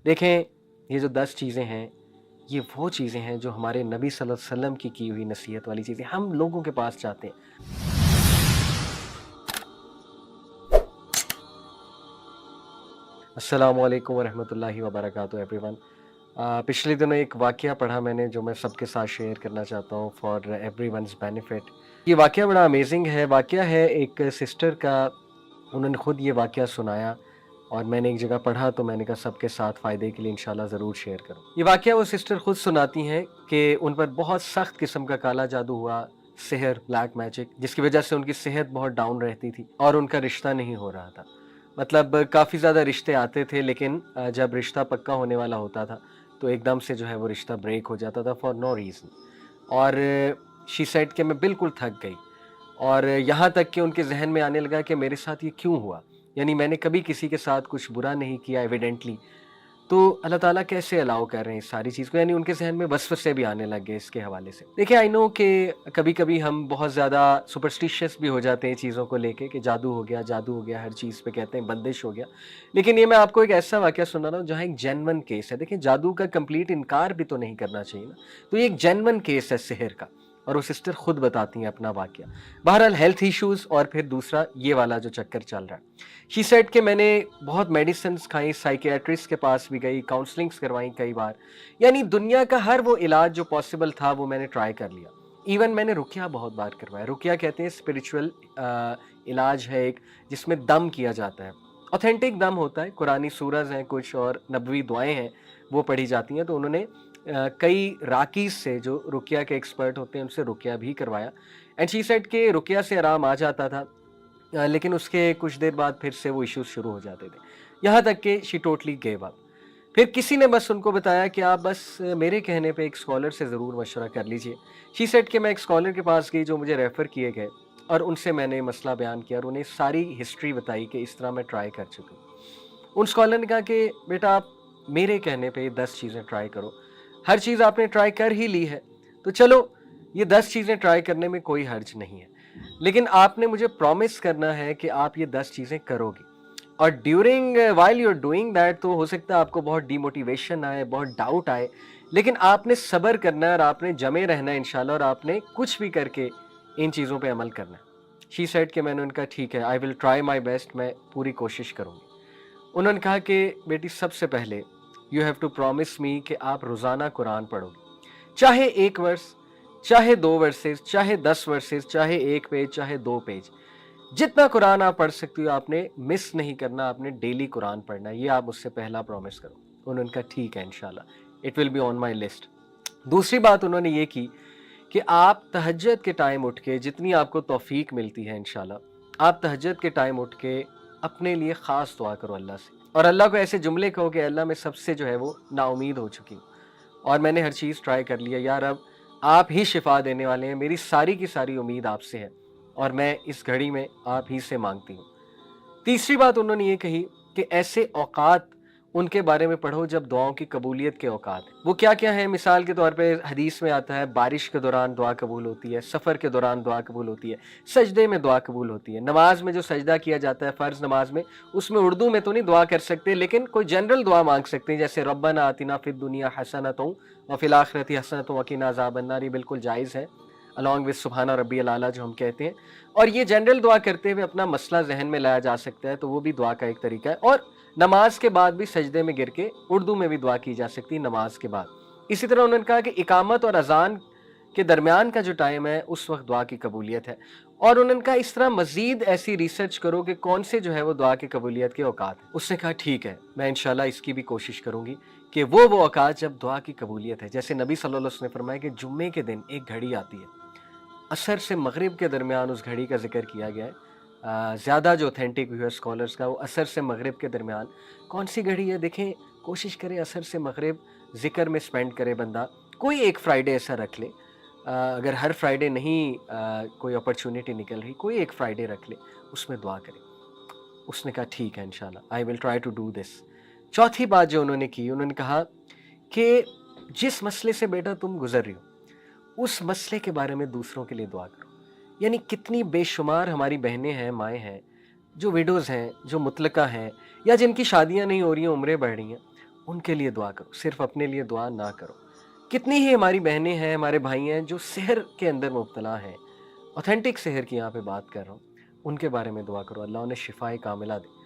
देखें, ये जो 10 चीज़ें हैं, ये वो चीज़ें हैं जो हमारे नबी सल्लल्लाहु अलैहि वसल्लम की हुई नसीहत वाली चीज़ें हम लोगों के पास चाहते हैं। अस्सलामु अलैकुम वरहमतुल्लाहि वबरकातुहू एवरीवन। पिछले दिनों एक वाक़या पढ़ा मैंने जो मैं सबके साथ शेयर करना चाहता हूँ फॉर एवरीवन्स बेनिफिट। ये वाक़या बड़ा अमेज़िंग है। वाक़या है एक सिस्टर का, उन्होंने खुद ये वाक़या सुनाया और मैंने एक जगह पढ़ा तो मैंने कहा सबके साथ फ़ायदे के लिए इंशाल्लाह ज़रूर शेयर करूँ। ये वाक़या वो सिस्टर खुद सुनाती हैं कि उन पर बहुत सख्त किस्म का काला जादू हुआ, सिहर, ब्लैक मैजिक, जिसकी वज़ह से उनकी सेहत बहुत डाउन रहती थी और उनका रिश्ता नहीं हो रहा था। मतलब काफ़ी ज़्यादा रिश्ते आते थे लेकिन जब रिश्ता पक्का होने वाला होता था तो एकदम से जो है वो रिश्ता ब्रेक हो जाता था फॉर नो रीज़न। और शी सेड कि मैं बिल्कुल थक गई और यहाँ तक कि उनके ज़हन में आने लगा कि मेरे साथ ये क्यों हुआ? यानी मैंने कभी किसी के साथ कुछ बुरा नहीं किया एविडेंटली, तो अल्लाह ताला कैसे अलाउ कर रहे हैं इस सारी चीज़ को? यानी उनके ज़हन में वसवसे भी आने लग गए इसके हवाले से। देखिए, आई नो कि कभी-कभी हम बहुत ज़्यादा सुपरस्टिशियस भी हो जाते हैं चीज़ों को लेके कि जादू हो गया, हर चीज़ पे कहते हैं बंदिश हो गया। लेकिन ये मैं आपको एक ऐसा वाक़या सुना रहा हूँ जहाँ एक जेन्युइन केस है। देखिए, जादू का कंप्लीट इनकार भी तो नहीं करना चाहिए ना। तो ये एक जेन्युइन केस है सिहर का और वो सिस्टर खुद बताती हैं अपना वाक़या। बहरहाल हेल्थ इश्यूज़ और फिर दूसरा ये वाला जो चक्कर चल रहा है। शी सेड कि मैंने बहुत मेडिसिन्स खाई, साइकियाट्रिस्ट के पास भी गई, काउंसलिंग्स करवाई कई बार। यानी दुनिया का हर वो इलाज जो पॉसिबल था वो मैंने ट्राई कर लिया। इवन मैंने रुक़्या बहुत बार करवाया। रुक़्या कहते हैं स्पिरिचुअल इलाज है एक, जिसमें दम किया जाता है। ऑथेंटिक दम होता है, कुरानी सूरज़ हैं कुछ और नबवी दुआएँ हैं, वो पढ़ी जाती हैं। तो उन्होंने कई राकीज़ से जो रुक़्या के एक्सपर्ट होते हैं उनसे रुक़्या भी करवाया एंड शी सेड कि रुक़्या से आराम आ जाता था। लेकिन उसके कुछ देर बाद फिर से वो इश्यूज शुरू हो जाते थे, यहाँ तक कि शी टोटली गेव अप। फिर किसी ने बस उनको बताया कि आप बस मेरे कहने पे एक स्कॉलर से ज़रूर मशवरा कर लीजिए। शी सेड कि मैं एक स्कॉलर के पास गई जो मुझे रेफ़र किए गए और उनसे मैंने मसला बयान किया और उन्हें सारी हिस्ट्री बताई कि इस तरह मैं ट्राई कर चुकी हूँ। उन स्कॉलर ने कहा कि बेटा आप मेरे कहने पे 10 चीज़ें ट्राई करो। हर चीज़ आपने ट्राई कर ही ली है, तो चलो ये 10 चीज़ें ट्राई करने में कोई हर्ज नहीं है। लेकिन आपने मुझे प्रॉमिस करना है कि आप ये 10 चीज़ें करोगे और during while you are doing that तो हो सकता है आपको बहुत डिमोटिवेशन आए, बहुत डाउट आए, लेकिन आपने सब्र करना है और आपने जमे रहना है इंशाल्लाह और आपने कुछ भी करके इन चीज़ों पे अमल करना है। शी सेड कि मैंने उनका ठीक है, आई विल ट्राई माय बेस्ट, मैं पूरी कोशिश करूँगी। उन्होंने कहा कि बेटी सबसे पहले you have to promise me कि आप रोज़ाना कुरान पढ़ोगे, चाहे 1 वर्स, चाहे 2 वर्सेस, चाहे 10 वर्सेस, चाहे 1 पेज, चाहे 2 पेज, जितना कुरान आप पढ़ सकती हो आपने मिस नहीं करना, आपने डेली कुरान पढ़ना है, ये आप मुझसे पहला प्रॉमिस करो। उन्होंने कहा ठीक है इंशाल्लाह, it will be on my list. दूसरी बात उन्होंने ये की कि आप तहज्जुद के टाइम उठ के, जितनी आपको तौफीक मिलती है इंशाल्लाह, आप तहज्जुद के टाइम उठ के अपने लिए ख़ास दुआ करो अल्लाह से और अल्लाह को ऐसे जुमले कहो कि अल्लाह मैं सबसे जो है वो नाउमीद हो चुकी हूँ और मैंने हर चीज़ ट्राई कर लिया, यार अब आप ही शिफा देने वाले हैं, मेरी सारी की सारी उम्मीद आपसे है और मैं इस घड़ी में आप ही से मांगती हूँ। तीसरी बात उन्होंने ये कही कि ऐसे औकात उनके बारे में पढ़ो जब दुआओं की कबूलियत के औकात हैं। वो क्या-क्या हैं? मिसाल के तौर पे हदीस में आता है बारिश के दौरान दुआ कबूल होती है, सफ़र के दौरान दुआ कबूल होती है, सजदे में दुआ कबूल होती है, नमाज में जो सजदा किया जाता है फ़र्ज़ नमाज में, उसमें उर्दू में तो नहीं दुआ कर सकते लेकिन कोई जनरल दुआ मांग सकते हैं जैसे रब्बना आतिना फ़िद दुनिया हसनतुन व फ़िल आखिरति हसनतुन व क़िना अज़ाबन्नार, ये बिल्कुल जायज़ है अलॉन्ग विद सुब्हाना रब्बियल आला जो हम कहते हैं और ये जनरल दुआ करते हुए अपना मसला ज़हन में लाया जा सकता है, तो वो भी दुआ का एक तरीका है और नमाज के बाद भी सजदे में गिर के उर्दू में भी दुआ की जा सकती है नमाज के बाद। इसी तरह उन्होंने कहा कि इकामत और अजान के दरमियान का जो टाइम है उस वक्त दुआ की कबूलियत है और उन्होंने कहा इस तरह मजीद ऐसी रिसर्च करो कि कौन से जो है वो दुआ की कबूलियत के औकात है। उसने कहा ठीक है, मैं इंशाल्लाह इसकी भी कोशिश करूंगी कि वो औकात जब दुआ की कबूलियत है, जैसे नबी सल्लल्लाहु अलैहि वसल्लम ने फरमाया कि जुम्मे के दिन एक घड़ी आती है, असर से मगरिब के दरमियान उस घड़ी का जिक्र किया गया है। ज़्यादा जो ऑथेंटिक व्यू है स्कॉलर्स का वो असर से मगरिब के दरमियान कौन सी घड़ी है, देखें कोशिश करें असर से मगरिब ज़िक्र में स्पेंड करे बंदा, कोई एक फ्राइडे ऐसा रख ले, अगर हर फ्राइडे नहीं कोई अपॉर्चुनिटी निकल रही, कोई एक फ्राइडे रख ले, उसमें दुआ करे। उसने कहा ठीक है इंशाल्लाह, I will try to do this. चौथी बात जो उन्होंने की, उन्होंने कहा कि जिस मसले से बेटा तुम गुजर रही हो उस मसले के बारे में दूसरों के लिए दुआ करो। यानी कितनी बेशुमार हमारी बहनें हैं, माएँ हैं, जो विडोज़ हैं, जो मुतलका हैं या जिनकी शादियाँ नहीं हो रही हैं, उम्रें बढ़ रही हैं, उनके लिए दुआ करो, सिर्फ अपने लिए दुआ ना करो। कितनी ही हमारी बहनें हैं, हमारे भाई हैं जो सेहर के अंदर मुब्तला हैं, ऑथेंटिक सेहर की यहाँ पे बात कर रहा हूँ, उनके बारे में दुआ करो, अल्लाह उन्हें शिफाए कामिला दे।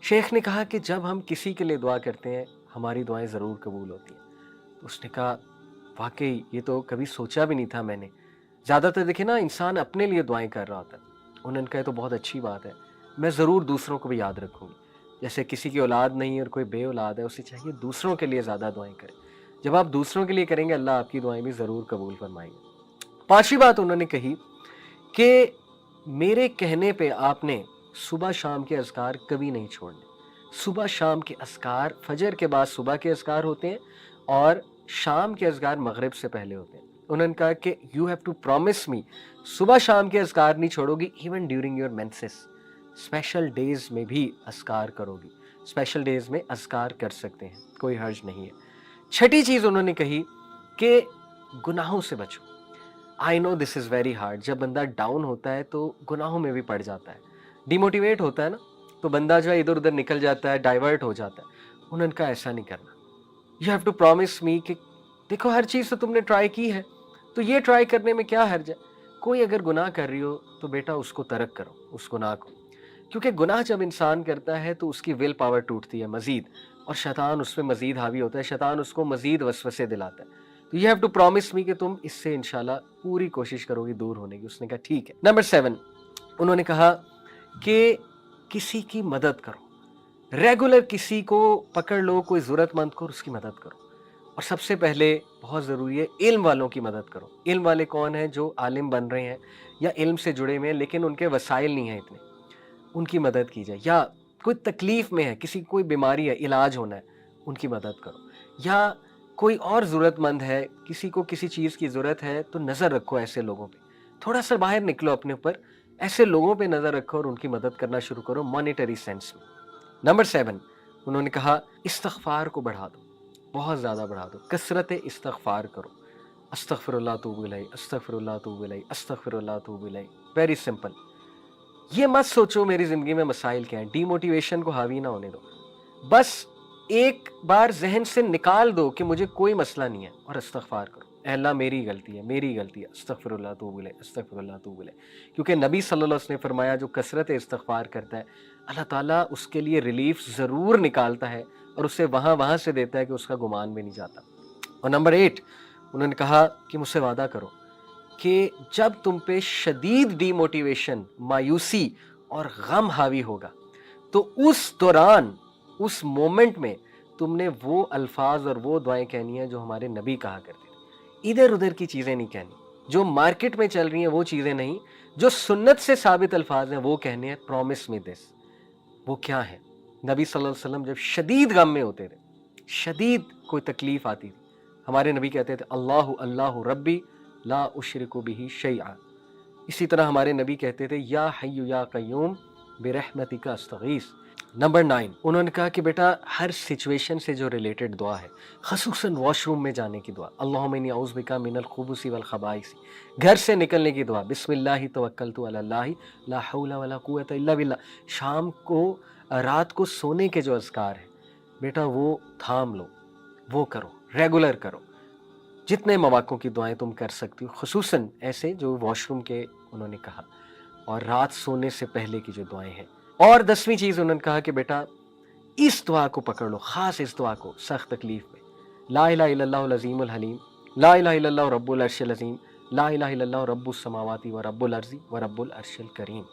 शेख ने कहा कि जब हम किसी के लिए दुआ करते हैं हमारी दुआएं ज़रूर कबूल होती हैं। तो उसने कहा वाकई ये तो कभी सोचा भी नहीं था मैंने। ज़्यादातर देखिए ना इंसान अपने लिए दुआएं कर रहा होता है। उन्होंने कहा ये तो बहुत अच्छी बात है, मैं ज़रूर दूसरों को भी याद रखूँगी। जैसे किसी की औलाद नहीं है और कोई बे औलाद है, उसे चाहिए दूसरों के लिए ज़्यादा दुआएं करें। जब आप दूसरों के लिए करेंगे अल्लाह आपकी दुआएं भी ज़रूर कबूल फरमाएंगे। पांचवी बात उन्होंने कही कि मेरे कहने पे आपने सुबह शाम के अज़कार कभी नहीं छोड़ने। सुबह शाम के अज़कार, फजर के बाद सुबह के अज़कार होते हैं और शाम के अज़कार मगरिब से पहले होते हैं। उन्होंने कहा कि you have to promise me, सुबह शाम के अज़कार नहीं छोड़ोगी, even during your menses. Special days में भी अज़कार करोगी, स्पेशल डेज में अज़कार कर सकते हैं, कोई हर्ज नहीं है। छठी चीज़ उन्होंने कही कि गुनाहों से बचो। I know this is very hard. जब बंदा डाउन होता है तो गुनाहों में भी पड़ जाता है, डिमोटिवेट होता है ना, तो बंदा जो है इधर उधर निकल जाता है, डाइवर्ट हो जाता है। उन्होंने कहा ऐसा नहीं करना। You have to promise me कि देखो हर चीज़ तो तुमने ट्राई की है, तो ये ट्राई करने में क्या हर्ज है। कोई अगर गुनाह कर रही हो तो बेटा उसको तर्क करो, उस गुनाह को, क्योंकि गुनाह जब इंसान करता है तो उसकी विल पावर टूटती है मजीद, और शैतान उसमें मजीद हावी होता है, शैतान उसको मजीद वसवसे दिलाता है। तो you have to promise me कि तुम इससे इंशाल्लाह पूरी कोशिश करोगी दूर होने की। उसने कहा ठीक है। नंबर 7 उन्होंने कहा कि किसी की मदद करो, रेगुलर किसी को पकड़ लो, कोई ज़रूरतमंद को उसकी मदद करो। और सबसे पहले बहुत ज़रूरी है इल्म वालों की मदद करो। इल्म वाले कौन हैं? जो आलिम बन रहे हैं या इल्म से जुड़े हुए हैं लेकिन उनके वसाइल नहीं हैं इतने, उनकी मदद की जाए। या कोई तकलीफ़ में है, किसी कोई बीमारी है, इलाज होना है, उनकी मदद करो। या कोई और ज़रूरतमंद है, किसी को किसी चीज़ की ज़रूरत है, तो नज़र रखो ऐसे लोगों पे। थोड़ा सा बाहर निकलो अपने ऊपर, ऐसे लोगों पे नज़र रखो और उनकी मदद करना शुरू करो मॉनेटरी सेंस में। नंबर 7 उन्होंने कहा इस्तग़फ़ार को बढ़ा दो, बहुत ज़्यादा बढ़ा दो, कसरत इस्तग़फ़ार करो। अस्तग़फ़िरुल्लाह तूबु इलैह, अस्तग़फ़िरुल्लाह तूबु इलैह, अस्तग़फ़िरुल्लाह तूबु इलैह। Very simple. ये मत सोचो मेरी ज़िंदगी में मसाइल क्या हैं, डीमोटिवेशन को हावी ना होने दो। बस एक बार ज़हन से निकाल दो कि मुझे कोई मसला नहीं है और इस्तग़फ़ार करो। ऐ अल्लाह मेरी गलती है, मेरी गलती है, अस्तग़फ़िरुल्लाह तूबु इलैह, अस्तग़फ़िरुल्लाह तूबु इलैह। क्योंकि नबी सल्लल्लाहु अलैहि वसल्लम ने फरमाया जो कसरत इस्तग़फ़ार करता है अल्लाह ताला उसके लिए रिलीफ ज़रूर निकालता है और उसे वहाँ से देता है कि उसका गुमान भी नहीं जाता। और नंबर 8 उन्होंने कहा कि मुझसे वादा करो कि जब तुम पे शदीद डीमोटिवेशन, मायूसी और गम हावी होगा तो उस दौरान, उस मोमेंट में तुमने वो अल्फाज और वो दुआएं कहनी है जो हमारे नबी कहा करते थे। इधर उधर की चीज़ें नहीं कहनी, जो मार्केट में चल रही हैं वो चीज़ें नहीं, जो सुन्नत से साबित अल्फाज हैं वो कहने हैं। Promise me this. वो क्या है? नबी सल्लल्लाहु अलैहि वसल्लम जब शदीद गम में होते थे, शदीद कोई तकलीफ आती थी, हमारे नबी कहते थे अल्लाहु अल्लाहु रब्बी ला उशरिकु बिही शैआ। इसी तरह हमारे नबी कहते थे या हय्यु या कय्यूम बिरहमतिका अस्तगीस। नंबर 9 उन्होंने कहा कि बेटा हर सिचुएशन से जो रिलेटेड दुआ है, खसूसन वॉशरूम में जाने की दुआ, अल्लाहुम्मा इन्नी औज़ु बिका मिनल खुबुसी वल खबाइसी, घर से निकलने की दुआ, बिस्मिल्लाहि तवक्कलतु अलल्लाहि ला हौला वला कुव्वता इल्ला बिल्लाह। शाम को, रात को सोने के जो अज़कार हैं बेटा वो थाम लो, वो करो, रेगुलर करो। जितने मौक़ों की दुआएं तुम कर सकती हो, खुसूसन ऐसे जो वॉशरूम के उन्होंने कहा, और रात सोने से पहले की जो दुआएं हैं। और 10वीं चीज़ उन्होंने कहा कि बेटा इस दुआ को पकड़ लो, ख़ास इस दुआ को सख्त तकलीफ़ में। ला इलाहा इल्लल्लाहुल अज़ीमुल हलीम, ला इलाहा इल्लल्लाहु रब्बुल अर्शिल अज़ीम, ला इलाहा इल्लल्लाहु रब्बुस समावाति व रब्बुल अर्ज़ि व रब्बुल अर्शिल करीम।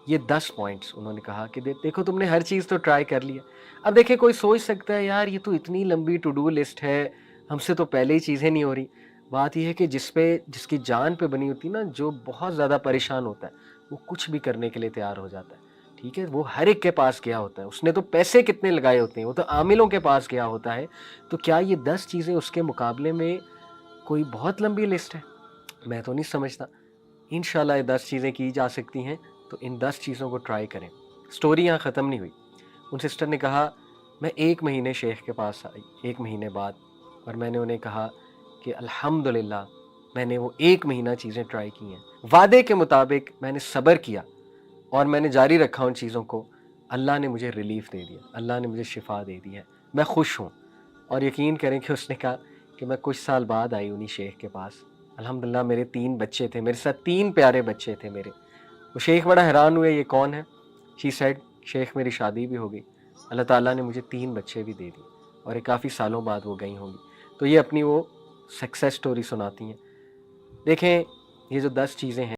ये 10 पॉइंट्स उन्होंने कहा कि देखो तुमने हर चीज़ तो ट्राई कर लिया। अब देखिए कोई सोच सकता है यार ये तो इतनी लंबी टू डू लिस्ट है, हमसे तो पहले ही चीज़ें नहीं हो रही। बात यह है कि जिसकी जान पे बनी होती है ना, जो बहुत ज़्यादा परेशान होता है, वो कुछ भी करने के लिए तैयार हो जाता है। ठीक है, वो हर एक के पास गया होता है, उसने तो पैसे कितने लगाए होते हैं, वो तो आमिलों के पास गया होता है। तो क्या ये 10 चीज़ें उसके मुकाबले में कोई बहुत लंबी लिस्ट है? मैं तो नहीं समझता। इंशाल्लाह ये 10 चीज़ें की जा सकती हैं, तो इन 10 चीज़ों को ट्राई करें। स्टोरी यहाँ ख़त्म नहीं हुई। उन सिस्टर ने कहा मैं 1 महीने शेख के पास आई, 1 महीने बाद, और मैंने उन्हें कहा कि अल्हम्दुलिल्लाह मैंने वो 1 महीना चीज़ें ट्राई की हैं। वादे के मुताबिक मैंने सब्र किया और मैंने जारी रखा उन चीज़ों को। अल्लाह ने मुझे रिलीफ़ दे दिया, अल्लाह ने मुझे शिफा दे दी है। میں خوش ہوں. اور یقین کریں کہ اس نے کہا کہ میں کچھ سال بعد آئی انہی شیخ کے پاس. الحمدللہ میرے 3 بچے تھے، میرے ساتھ 3 پیارے بچے تھے میرے. وہ شیخ بڑا حیران ہوئے یہ کون ہے. شی سیڈ شیخ میری شادی بھی ہو گئی، اللہ تعالیٰ نے مجھے 3 بچے بھی دے دیے اور یہ کافی سالوں بعد وہ گئی ہوں گی. تو یہ اپنی وہ سکسیس سٹوری سناتی ہیں. دیکھیں یہ جو 10 چیزیں ہیں